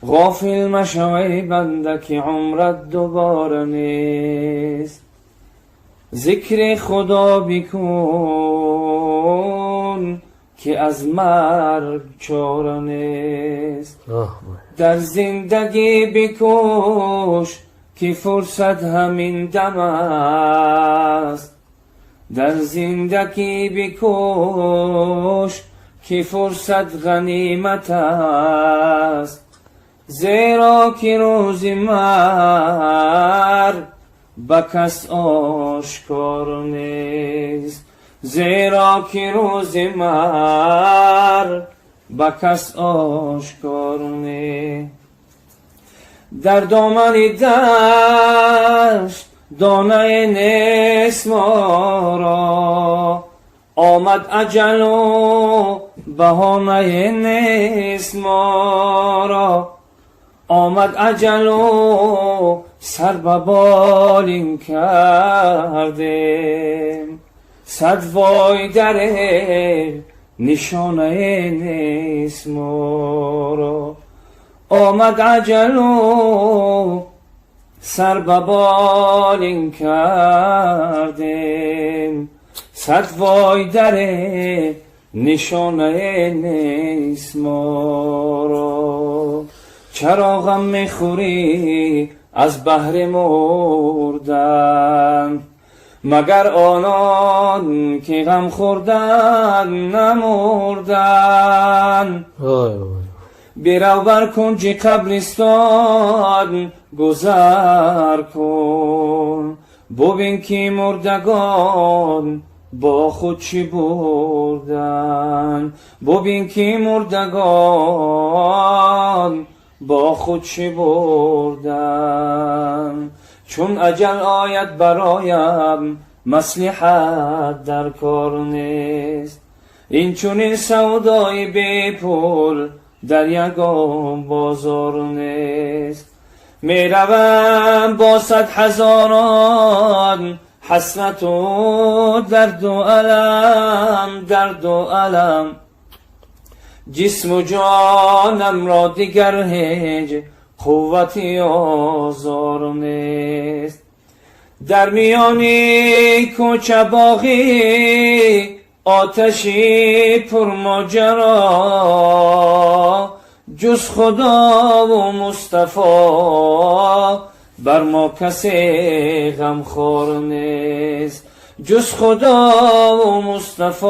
غافل مشو ای بنده که عمرت دوباره نیست. ذکر خدا بکن که از مرگ چاره نیست. در زندگی بکوش که فرصت همین دم است. در زندگی بکوش که فرصت غنیمت است. زیرا که روز مرگ به کس آشکار نیست. زیرا که روز مرگ به کس آشکار نیست. در دامن دشت دانه نیست ما را. آمد اجل و بهانه نیست ما را. آمد اجل و سر به بالین کردیم. صد وای در نشانه نیست ما را. آمد اجل و سر به بالین کردیم. صد وای در نشانه نیست ما را. چرا غم میخوری از بهر مردن؟ مگر آنان که غم خوردن نمردن؟ برو بر کنج قبرستان گذر کن. ببین که مردگان با خود چی بردن. ببین که مردگان با خود چی بردن. چون اجل آید برایم مصلحت در کار نیست. این چون این سودای بی پول در یگان بازار نیست. می روم با 100 هزاران حسرت و درد و الم. درد و الم جسم و جانم را دیگر هیچ قوتی آزار نیست. در میانی کوچه باغی آتشی پرماجرا. جز خدا و مصطفی بر ما کسی غمخوار نیست. جز خدا و مصطفی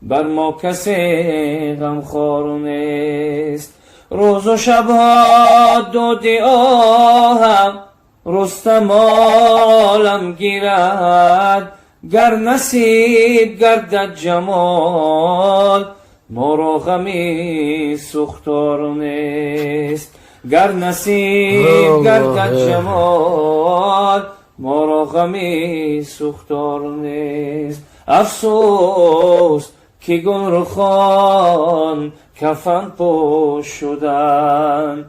بر ما کسی غمخوار نیست. روز و شبها دود آهم رستم عالم گیرد. گر نصیب گردد جمال ما را غمی سختار نیست. گر نصیب گردد جمال ما را غمی سختار نیست. افسوس که گلرخان کفن پوش شدن.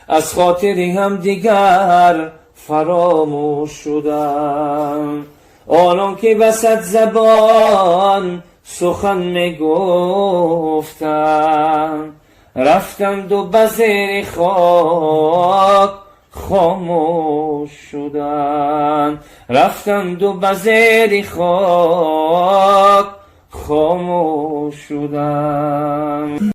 از خاطری هم دیگر فراموش شدن. آنان که به 100 زبان سخن می گفتن رفتند و به زیر خاک خاموش شدن. رفتند و به زیر خاک خاموش شدن.